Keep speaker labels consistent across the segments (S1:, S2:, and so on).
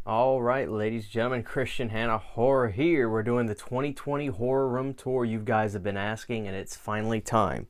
S1: All right, ladies, gentlemen, Christian Hanna Horror here. We're doing the 2020 Horror Room Tour you guys have been asking, and it's finally time.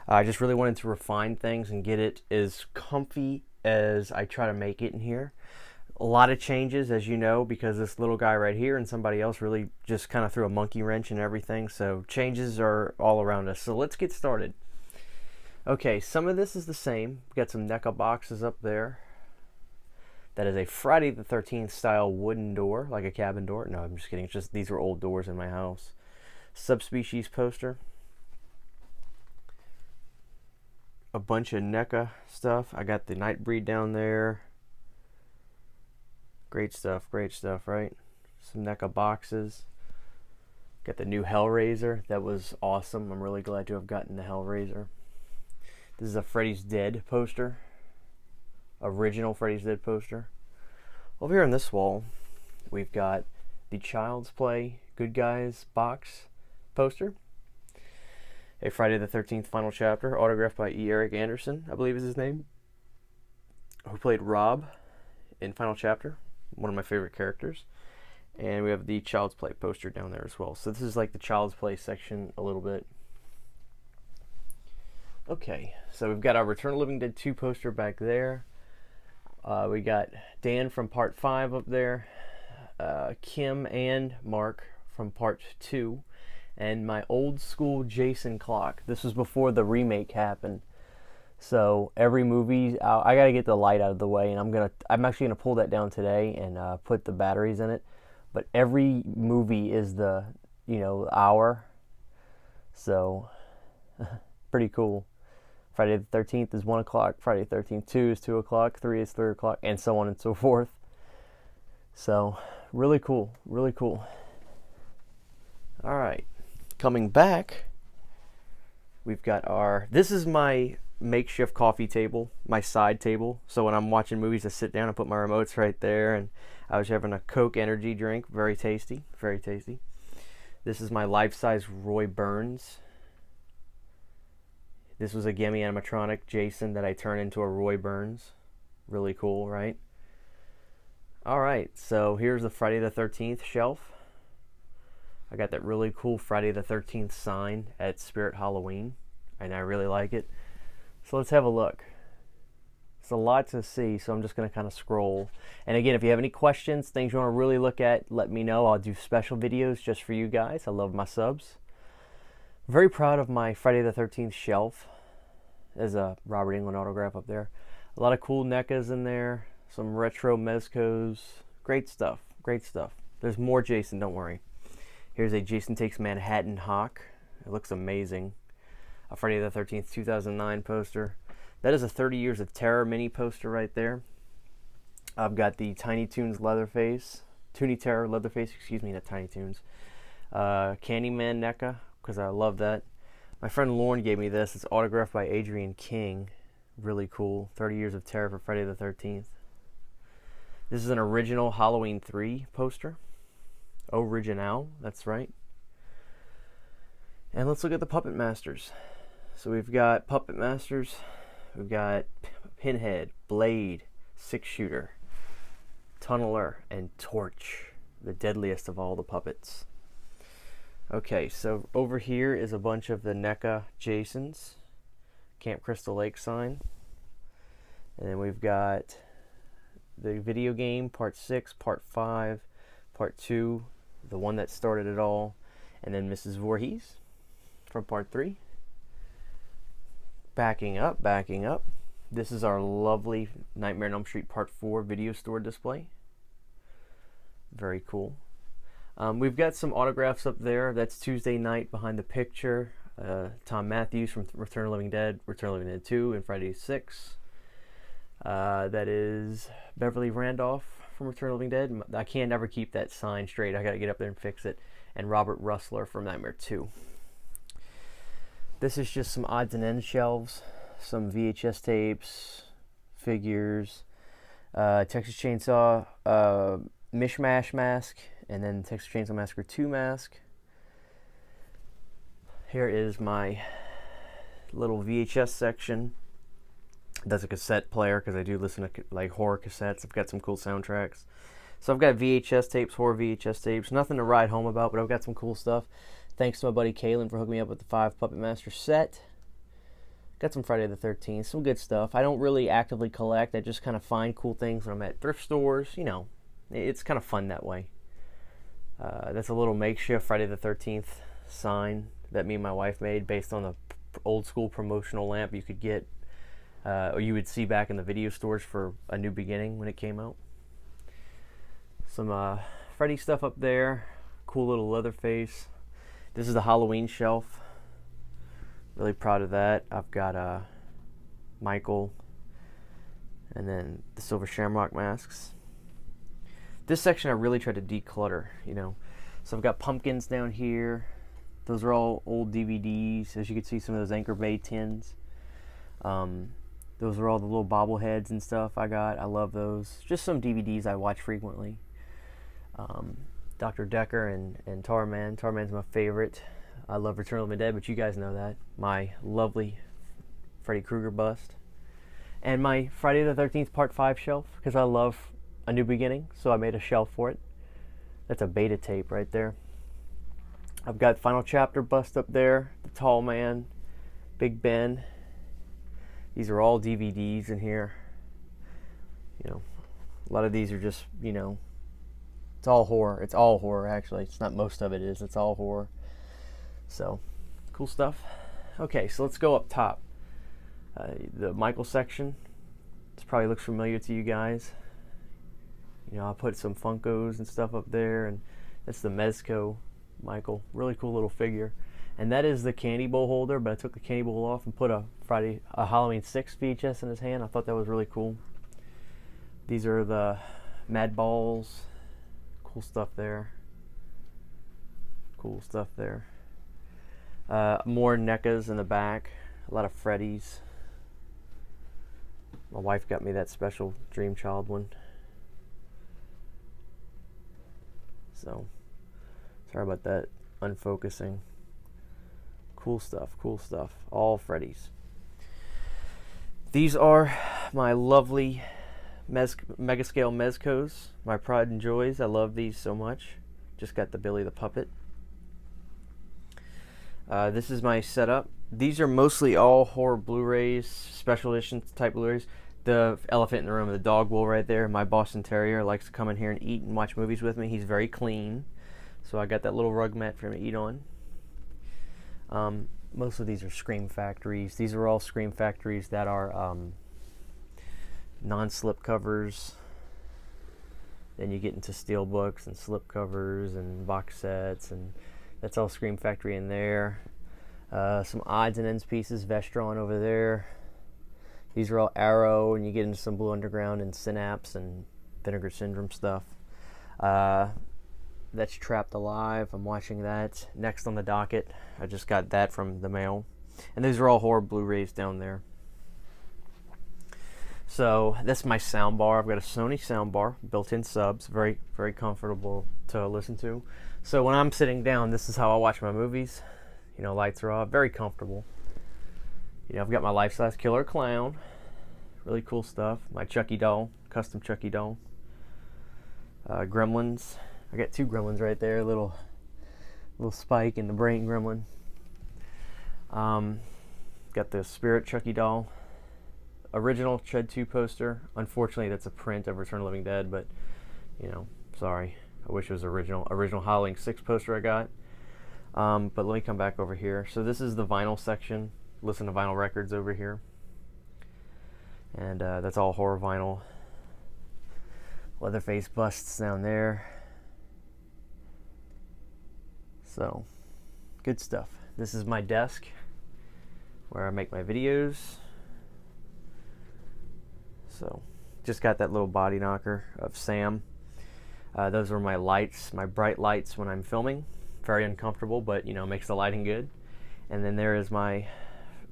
S1: I just really wanted to refine things and get it as comfy as I try to make it in here. A lot of changes, as you know, because this little guy right here and somebody else really just kind of threw a monkey wrench in everything. So changes are all around us. So let's get started. Okay, some of this is the same. We got some NECA boxes up there. That is a Friday the 13th style wooden door, like a cabin door. No, I'm just kidding. It's just these were old doors in my house. Subspecies poster. A bunch of NECA stuff. I got the Nightbreed down there. Great stuff, right? Some NECA boxes. Got the new Hellraiser. That was awesome. I'm really glad to have gotten the Hellraiser. This is a Freddy's Dead poster. Original Freddy's Dead poster. Over here on this wall, we've got the Child's Play Good Guys box poster. A Friday the 13th final chapter, autographed by E. Eric Anderson, I believe is his name, who played Rob in final chapter, one of my favorite characters. And we have the Child's Play poster down there as well. So this is like the Child's Play section a little bit. Okay, so we've got our Return of the Living Dead 2 poster back there. We got Dan from part 5 up there, Kim and Mark from part 2, and my old school Jason clock. This was before the remake happened. So every movie, I gotta get the light out of the way, and I'm actually gonna pull that down today and put the batteries in it. But every movie is the hour, so pretty cool. Friday the 13th is 1 o'clock, Friday the 13th 2 is 2 o'clock, 3 is 3 o'clock, and so on and so forth. So, really cool, really cool. All right, coming back, we've got this is my makeshift coffee table, my side table. So when I'm watching movies, I sit down and put my remotes right there, and I was having a Coke energy drink, very tasty, very tasty. This is my life-size Roy Burns. This was a Gimme animatronic Jason that I turned into a Roy Burns. Really cool, right? Alright, so here's the Friday the 13th shelf. I got that really cool Friday the 13th sign at Spirit Halloween, and I really like it. So let's have a look. It's a lot to see, so I'm just going to kind of scroll. And again, if you have any questions, things you want to really look at, let me know. I'll do special videos just for you guys. I love my subs. Very proud of my Friday the 13th shelf. There's a Robert Englund autograph up there. A lot of cool NECAs in there. Some retro Mezcos. Great stuff. Great stuff. There's more Jason, don't worry. Here's a Jason Takes Manhattan Hawk. It looks amazing. A Friday the 13th 2009 poster. That is a 30 Years of Terror mini poster right there. I've got the Tiny Toons Leatherface. Toonie Terror Leatherface, excuse me, not Tiny Toons. Candyman NECA, because I love that. My friend Lauren gave me this. It's autographed by Adrian King. Really cool. 30 Years of Terror for Friday the 13th. This is an original Halloween 3 poster. Original, that's right. And let's look at the Puppet Masters. So we've got Puppet Masters. We've got Pinhead, Blade, Six Shooter, Tunneler, and Torch. The deadliest of all the puppets. Okay, so over here is a bunch of the NECA Jasons. Camp Crystal Lake sign. And then we've got the video game, part 6, part 5, part 2, the one that started it all. And then Mrs. Voorhees from part 3. Backing up. This is our lovely Nightmare on Elm Street part 4 video store display. Very cool. We've got some autographs up there. That's Tuesday Night behind the picture. Tom Matthews from Return of the Living Dead, Return of the Living Dead 2, and Friday 6. That is Beverly Randolph from Return of the Living Dead. I can't ever keep that sign straight. I gotta get up there and fix it. And Robert Russler from Nightmare 2. This is just some odds and ends shelves. Some VHS tapes, figures, Texas Chainsaw Mishmash mask, and then Texas Chainsaw Massacre 2 mask. Here is my little VHS section. That's a cassette player because I do listen to like horror cassettes. I've got some cool soundtracks. So I've got VHS tapes, horror VHS tapes. Nothing to write home about, but I've got some cool stuff. Thanks to my buddy Kalen for hooking me up with the 5 Puppet Master set. Got some Friday the 13th, some good stuff. I don't really actively collect. I just kind of find cool things when I'm at thrift stores. You know, it's kind of fun that way. That's a little makeshift Friday the 13th sign that me and my wife made based on the old school promotional lamp you could get, or you would see back in the video stores for A New Beginning when it came out. Some Freddy stuff up there. Cool little Leatherface. This is the Halloween shelf. Really proud of that. I've got Michael, and then the Silver Shamrock masks. This section I really tried to declutter, you know. So I've got pumpkins down here. Those are all old DVDs. As you can see, some of those Anchor Bay tins. Those are all the little bobbleheads and stuff I got. I love those. Just some DVDs I watch frequently. Dr. Decker and Tarman. Tarman's my favorite. I love Return of the Living Dead, but you guys know that. My lovely Freddy Krueger bust. And my Friday the 13th Part 5 shelf, because I love A New Beginning, so I made a shelf for it. That's a beta tape right there. I've got Final Chapter bust up there, The Tall Man, Big Ben. These are all DVDs in here. You know, a lot of these are just, you know, it's all horror. It's all horror, actually. It's not most of it is. It's all horror. So, cool stuff. Okay, so let's go up top. The Michael section. This probably looks familiar to you guys. You know, I put some Funkos and stuff up there, and that's the Mezco Michael. Really cool little figure. And that is the candy bowl holder, but I took the candy bowl off and put a Halloween 6 VHS in his hand. I thought that was really cool. These are the Mad Balls. Cool stuff there. Cool stuff there. More NECAs in the back. A lot of Freddy's. My wife got me that special Dream Child one. So, sorry about that unfocusing. Cool stuff, cool stuff. All Freddy's. These are my lovely Mega Scale Mezcos. My pride and joys. I love these so much. Just got the Billy the Puppet. This is my setup. These are mostly all horror Blu-rays, special edition type Blu-rays. The elephant in the room, the dog bowl right there. My Boston Terrier likes to come in here and eat and watch movies with me. He's very clean. So I got that little rug mat for him to eat on. Most of these are Scream Factories. These are all Scream Factories that are non-slip covers. Then you get into steel books and slip covers and box sets, and that's all Scream Factory in there. Some odds and ends pieces, Vestron over there. These are all Arrow, and you get into some Blue Underground and Synapse and Vinegar Syndrome stuff. That's Trapped Alive. I'm watching that. Next on the docket, I just got that from the mail. And these are all horror Blu-rays down there. So that's my sound bar. I've got a Sony sound bar, built-in subs, very, very comfortable to listen to. So when I'm sitting down, this is how I watch my movies. You know, lights are off, very comfortable. You know, I've got my life-size Killer Clown, really cool stuff. My Chucky doll, custom Chucky doll. Gremlins. I got 2 Gremlins right there, little Spike and the Brain Gremlin. Got the Spirit Chucky doll. Original Chud 2 poster. Unfortunately, that's a print of Return of the Living Dead, but, you know, sorry. I wish it was original. Original Howling 6 poster I got. But let me come back over here. So this is the vinyl section. Listen to vinyl records over here. And that's all horror vinyl. Leatherface busts down there. So, good stuff. This is my desk where I make my videos. So, just got that little body knocker of Sam. Those are my lights, my bright lights when I'm filming. Very uncomfortable, but, you know, makes the lighting good. And then there is my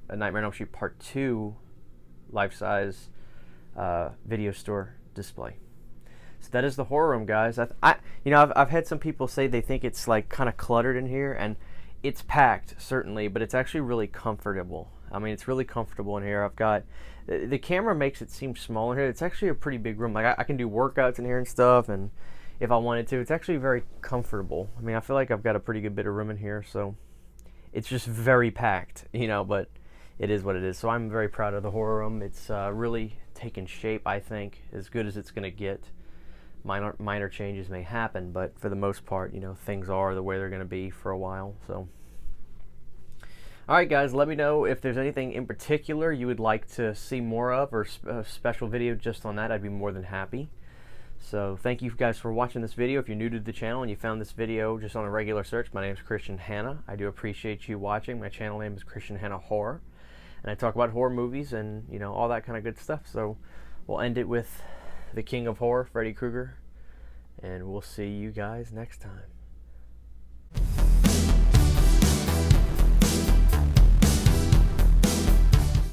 S1: Nightmare on Elm Street Part 2 life-size video store display. So that is the horror room, guys. I've had some people say they think it's like kind of cluttered in here, and it's packed certainly, but it's actually really comfortable. I mean, it's really comfortable in here. I've got the camera makes it seem small in here. It's actually a pretty big room. Like I can do workouts in here and stuff, and if I wanted to. It's actually very comfortable. I mean, I feel like I've got a pretty good bit of room in here, so it's just very packed, you know, but it is what it is. So I'm very proud of the horror room. It's really taken shape, I think, as good as it's going to get. Minor changes may happen, but for the most part, you know, things are the way they're going to be for a while. So, all right, guys, let me know if there's anything in particular you would like to see more of, or a special video just on that. I'd be more than happy. So thank you guys for watching this video. If you're new to the channel and you found this video just on a regular search, my name is Christian Hanna. I do appreciate you watching. My channel name is Christian Hanna Horror, and I talk about horror movies and, you know, all that kind of good stuff. So we'll end it with the king of horror, Freddy Krueger, and we'll see you guys next time.